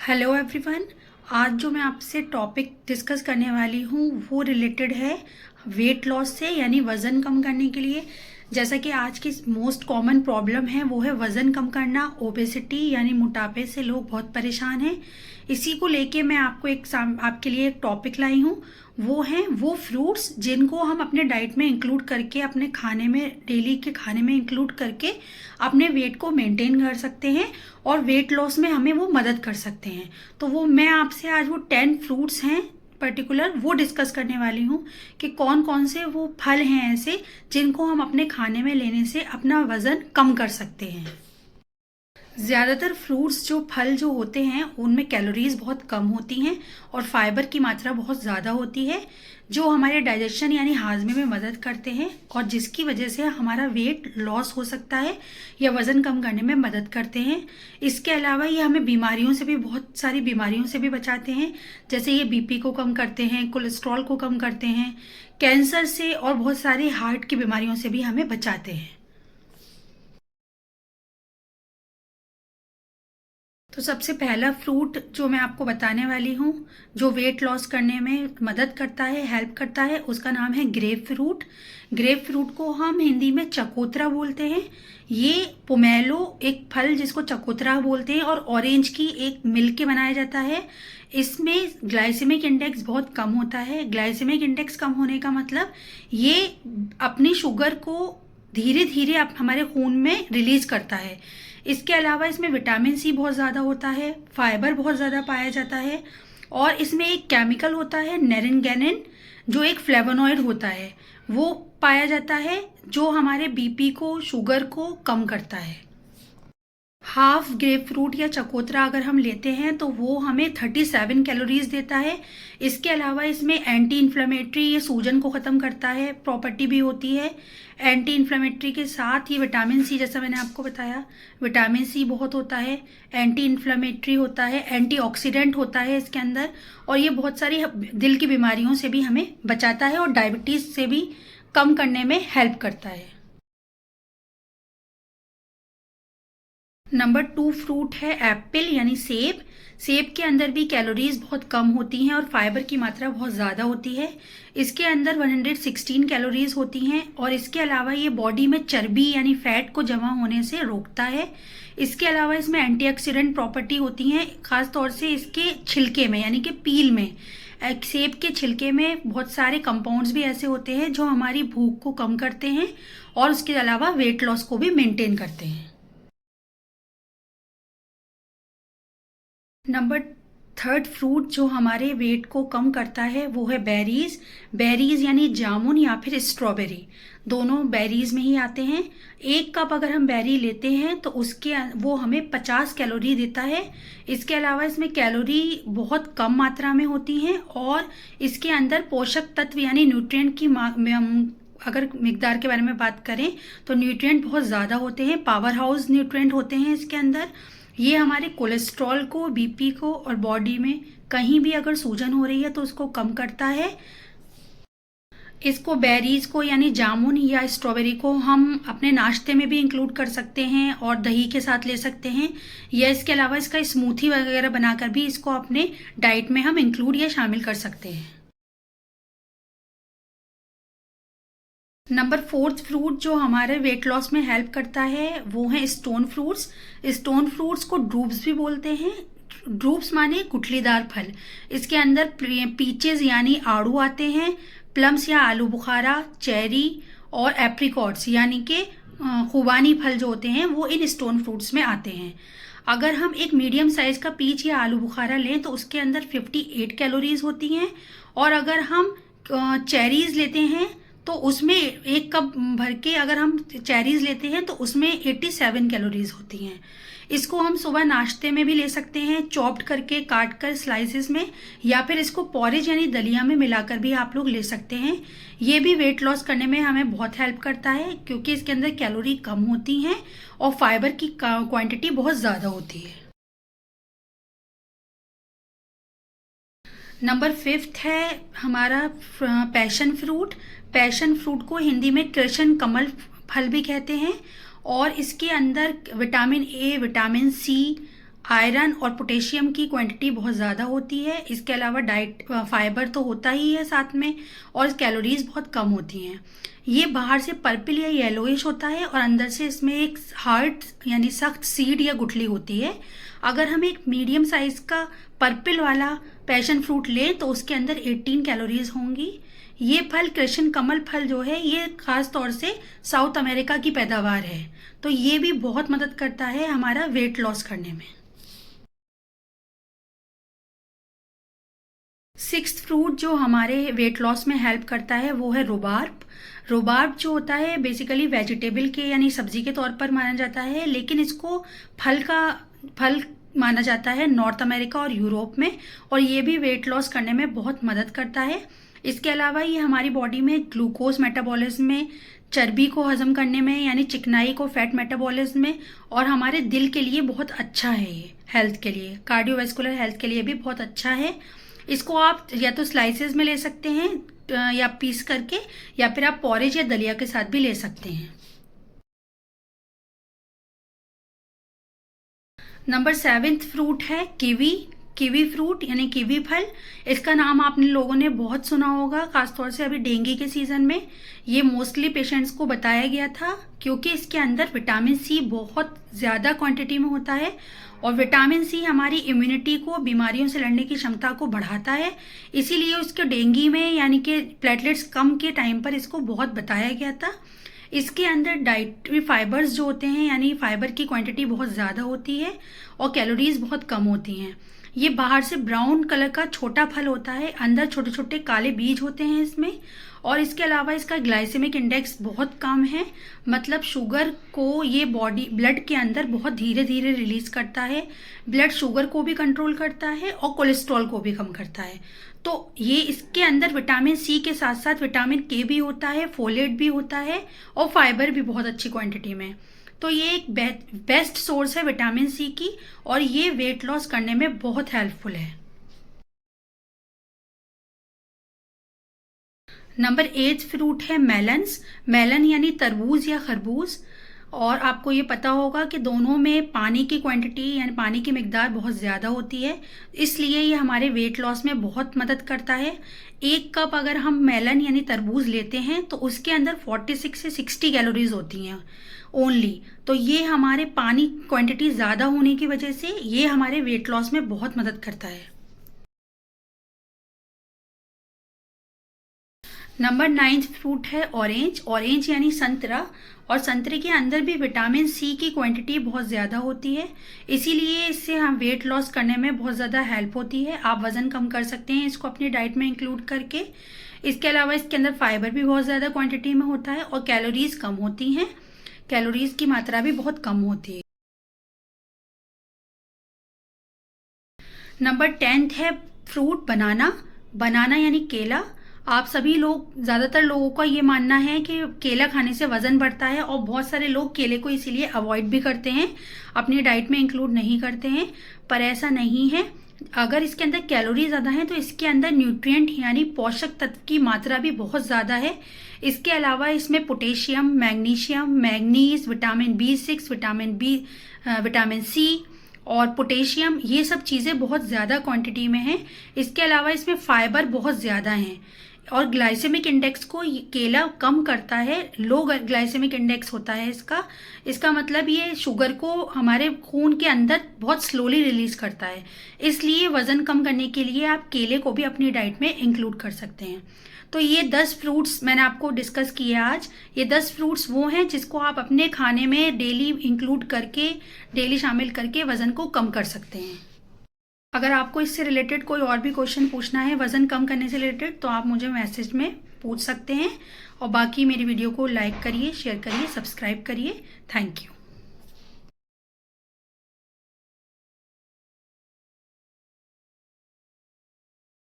Hello everyone. आज जो मैं आपसे टॉपिक डिस्कस करने वाली हूँ वो रिलेटेड है वेट लॉस से, यानी वज़न कम करने के लिए। जैसा कि आज की मोस्ट कॉमन प्रॉब्लम है वो है वज़न कम करना, ओबेसिटी यानी मोटापे से लोग बहुत परेशान हैं। इसी को लेके मैं आपके लिए एक टॉपिक लाई हूँ। वो हैं वो फ्रूट्स जिनको हम अपने डाइट में इंक्लूड करके, अपने खाने में, डेली के खाने में इंक्लूड करके अपने वेट को मेंटेन कर सकते हैं और वेट लॉस में हमें वो मदद कर सकते हैं। तो वो मैं आपसे आज वो 10 फ्रूट्स हैं पर्टिकुलर वो डिस्कस करने वाली हूँ कि कौन कौन से वो फल हैं ऐसे जिनको हम अपने खाने में लेने से अपना वज़न कम कर सकते हैं। ज़्यादातर फ्रूट्स जो फल जो होते हैं उनमें कैलोरीज बहुत कम होती हैं और फाइबर की मात्रा बहुत ज़्यादा होती है, जो हमारे डाइजेशन यानी हाजमे में मदद करते हैं और जिसकी वजह से हमारा वेट लॉस हो सकता है या वज़न कम करने में मदद करते हैं। इसके अलावा ये हमें बीमारियों से भी, बहुत सारी बीमारियों से भी बचाते हैं। जैसे ये बीपी को कम करते हैं, कोलेस्ट्रॉल को कम करते हैं, कैंसर से और बहुत सारी हार्ट की बीमारियों से भी हमें बचाते हैं। तो सबसे पहला फ्रूट जो मैं आपको बताने वाली हूँ जो वेट लॉस करने में मदद करता है, हेल्प करता है, उसका नाम है ग्रेप फ्रूट। ग्रेप फ्रूट को हम हिंदी में चकोतरा बोलते हैं। ये पोमेलो एक फल जिसको चकोतरा बोलते हैं और ऑरेंज की एक मिल के बनाया जाता है। इसमें ग्लाइसेमिक इंडेक्स बहुत कम होता है। ग्लाइसेमिक इंडेक्स कम होने का मतलब ये अपनी शुगर को धीरे धीरे हमारे खून में रिलीज करता है। इसके अलावा इसमें विटामिन सी बहुत ज़्यादा होता है, फाइबर बहुत ज़्यादा पाया जाता है और इसमें एक केमिकल होता है नेरिंगेनिन जो एक फ्लेवोनॉइड होता है, वो पाया जाता है जो हमारे बीपी को, शुगर को कम करता है। हाफ ग्रेप फ्रूट या चकोतरा अगर हम लेते हैं तो वो हमें 37 कैलोरीज देता है। इसके अलावा इसमें एंटी इन्फ्लेमेटरी, ये सूजन को ख़त्म करता है, प्रॉपर्टी भी होती है। एंटी इन्फ्लेमेटरी के साथ ये विटामिन सी, जैसा मैंने आपको बताया, विटामिन सी बहुत होता है, एंटी इन्फ्लेमेटरी होता है, एंटीऑक्सीडेंट होता है इसके अंदर, और ये बहुत सारी दिल की बीमारियों से भी हमें बचाता है और डायबिटीज़ से भी कम करने में हेल्प करता है। नंबर 2 फ्रूट है एप्पल यानी सेब। सेब के अंदर भी कैलोरीज बहुत कम होती हैं और फाइबर की मात्रा बहुत ज़्यादा होती है। इसके अंदर 116 कैलोरीज होती हैं और इसके अलावा ये बॉडी में चर्बी यानी फैट को जमा होने से रोकता है। इसके अलावा इसमें एंटीऑक्सीडेंट प्रॉपर्टी होती हैं, खास तौर से इसके छिलके में यानी कि पील में। सेब के छिलके में बहुत सारे कंपाउंड्स भी ऐसे होते हैं जो हमारी भूख को कम करते हैं और उसके अलावा वेट लॉस को भी मेंटेन करते हैं। नंबर 3 फ्रूट जो हमारे वेट को कम करता है वो है बेरीज। बेरीज यानी जामुन या फिर स्ट्रॉबेरी, दोनों बेरीज में ही आते हैं। 1 कप अगर हम बेरी लेते हैं तो वो हमें 50 कैलोरी देता है। इसके अलावा इसमें कैलोरी बहुत कम मात्रा में होती हैं और इसके अंदर पोषक तत्व यानी न्यूट्रिएंट की अगर मिकदार के बारे में बात करें तो न्यूट्रिएंट बहुत ज़्यादा होते हैं, पावर हाउस न्यूट्रिएंट होते हैं इसके अंदर। ये हमारे कोलेस्ट्रॉल को, बीपी को और बॉडी में कहीं भी अगर सूजन हो रही है तो उसको कम करता है। इसको, बेरीज को यानी जामुन या स्ट्रॉबेरी को हम अपने नाश्ते में भी इंक्लूड कर सकते हैं और दही के साथ ले सकते हैं, या इसके अलावा इसका स्मूथी वगैरह बनाकर भी इसको अपने डाइट में हम इंक्लूड या शामिल कर सकते हैं। नंबर 4 फ्रूट जो हमारे वेट लॉस में हेल्प करता है वो है स्टोन फ्रूट्स। स्टोन फ्रूट्स को ड्रूप्स भी बोलते हैं। ड्रूप्स माने गुठलीदार फल। इसके अंदर पीचेस यानी आड़ू आते हैं, प्लम्स या आलू बुखारा, चेरी और एप्रिकॉट्स यानी कि खुबानी फल जो होते हैं वो इन स्टोन फ्रूट्स में आते हैं। अगर हम एक मीडियम साइज का पीच या आलू बुखारा लें तो उसके अंदर 58 कैलोरीज होती हैं और अगर हम चेरीज लेते हैं तो उसमें 1 कप भर के अगर हम चेरीज लेते हैं तो उसमें 87 कैलोरीज होती हैं। इसको हम सुबह नाश्ते में भी ले सकते हैं, चॉप्ड करके, काट कर स्लाइसेस में, या फिर इसको पॉरेज यानी दलिया में मिलाकर भी आप लोग ले सकते हैं। ये भी वेट लॉस करने में हमें बहुत हेल्प करता है क्योंकि इसके अंदर कैलोरी कम होती हैं और फाइबर की क्वांटिटी बहुत ज़्यादा होती है। नंबर 5 है हमारा पैशन फ्रूट। पैशन फ्रूट को हिंदी में कृष्ण कमल फल भी कहते हैं और इसके अंदर vitamin A, vitamin C iron और पोटेशियम की क्वांटिटी बहुत ज़्यादा होती है। इसके अलावा डाइट फाइबर तो होता ही है साथ में, और कैलोरीज बहुत कम होती हैं। ये बाहर से पर्पल या येलोइश होता है और अंदर से इसमें एक हार्ड यानी सख्त सीड या गुठली होती है। अगर हम एक मीडियम साइज का पर्पल वाला पैशन फ्रूट लें तो उसके अंदर 18 कैलोरीज होंगी। ये फल कृष्ण कमल फल जो है ये खास तौर से साउथ अमेरिका की पैदावार है, तो ये भी बहुत मदद करता है हमारा वेट लॉस करने में। सिक्स्थ फ्रूट जो हमारे वेट लॉस में हेल्प करता है वो है रुबार्ब। रुबार्ब जो होता है बेसिकली वेजिटेबल के यानी सब्जी के तौर पर माना जाता है, लेकिन इसको फल माना जाता है नॉर्थ अमेरिका और यूरोप में, और ये भी वेट लॉस करने में बहुत मदद करता है। इसके अलावा ये हमारी बॉडी में ग्लूकोज मेटाबॉलिज्म में, चर्बी को हजम करने में यानी चिकनाई को फैट मेटाबॉलिज्म में, और हमारे दिल के लिए बहुत अच्छा है। ये हेल्थ के लिए, कार्डियोवैस्कुलर हेल्थ के लिए भी बहुत अच्छा है। इसको आप या तो स्लाइसेस में ले सकते हैं या पीस करके, या फिर आप पॉरेज या दलिया के साथ भी ले सकते हैं। नंबर 7th फ्रूट है कीवी फ्रूट यानी कीवी फल। इसका नाम आपने लोगों ने बहुत सुना होगा, खासतौर से अभी डेंगू के सीजन में ये मोस्टली पेशेंट्स को बताया गया था, क्योंकि इसके अंदर विटामिन सी बहुत ज़्यादा क्वांटिटी में होता है, और विटामिन सी हमारी इम्यूनिटी को, बीमारियों से लड़ने की क्षमता को बढ़ाता है। इसीलिए उसके डेंगू में यानी कि प्लेटलेट्स कम के टाइम पर इसको बहुत बताया गया था। इसके अंदर डाइटरी फाइबर्स जो होते हैं यानी फाइबर की क्वांटिटी बहुत ज़्यादा होती है और कैलोरीज बहुत कम होती हैं। ये बाहर से ब्राउन कलर का छोटा फल होता है, अंदर छोटे छोटे काले बीज होते हैं इसमें, और इसके अलावा इसका ग्लाइसेमिक इंडेक्स बहुत कम है, मतलब शुगर को ये बॉडी ब्लड के अंदर बहुत धीरे धीरे रिलीज करता है। ब्लड शुगर को भी कंट्रोल करता है और कोलेस्ट्रॉल को भी कम करता है। तो ये इसके अंदर विटामिन सी के साथ साथ विटामिन के भी होता है, फोलेट भी होता है, और फाइबर भी बहुत अच्छी क्वांटिटी में। तो ये एक बेस्ट सोर्स है विटामिन सी की, और ये वेट लॉस करने में बहुत हेल्पफुल है। नंबर 8 फ्रूट है मेलन यानी तरबूज या खरबूज। और आपको ये पता होगा कि दोनों में पानी की क्वांटिटी यानी पानी की मिकदार बहुत ज़्यादा होती है, इसलिए ये हमारे वेट लॉस में बहुत मदद करता है। 1 कप अगर हम मेलन यानी तरबूज लेते हैं तो उसके अंदर 46 से 60 कैलोरीज होती हैं ओनली। तो ये हमारे पानी क्वांटिटी ज़्यादा होने की वजह से ये हमारे वेट लॉस में बहुत मदद करता है। नंबर 9 फ्रूट है ऑरेंज यानी संतरा। और संतरे के अंदर भी विटामिन सी की क्वांटिटी बहुत ज़्यादा होती है, इसीलिए इससे हम वेट लॉस करने में बहुत ज़्यादा हेल्प होती है। आप वज़न कम कर सकते हैं इसको अपनी डाइट में इंक्लूड करके। इसके अलावा इसके अंदर फाइबर भी बहुत ज़्यादा क्वांटिटी में होता है और कैलोरीज कम होती हैं, कैलोरीज की मात्रा भी बहुत कम होती है। नंबर 10 है फ्रूट बनाना यानी केला। आप सभी लोग, ज़्यादातर लोगों का ये मानना है कि केला खाने से वज़न बढ़ता है, और बहुत सारे लोग केले को इसीलिए अवॉइड भी करते हैं, अपनी डाइट में इंक्लूड नहीं करते हैं, पर ऐसा नहीं है। अगर इसके अंदर कैलोरी ज़्यादा है तो इसके अंदर न्यूट्रिएंट यानी पोषक तत्व की मात्रा भी बहुत ज़्यादा है। इसके अलावा इसमें potassium, magnesium, manganese, vitamin B6, vitamin C और पोटेशियम, ये सब चीज़ें बहुत ज़्यादा क्वांटिटी में हैं। इसके अलावा इसमें फाइबर बहुत ज़्यादा हैं, और ग्लाइसेमिक इंडेक्स को केला कम करता है। लो ग्लाइसेमिक इंडेक्स होता है इसका मतलब ये शुगर को हमारे खून के अंदर बहुत स्लोली रिलीज करता है, इसलिए वज़न कम करने के लिए आप केले को भी अपनी डाइट में इंक्लूड कर सकते हैं। तो ये 10 फ्रूट्स मैंने आपको डिस्कस किए आज। ये 10 फ्रूट्स वो हैं जिसको आप अपने खाने में डेली इंक्लूड करके, डेली शामिल करके वज़न को कम कर सकते हैं। अगर आपको इससे रिलेटेड कोई और भी क्वेश्चन पूछना है वज़न कम करने से रिलेटेड, तो आप मुझे मैसेज में पूछ सकते हैं। और बाकी मेरी वीडियो को लाइक करिए, शेयर करिए, सब्सक्राइब करिए। Thank you.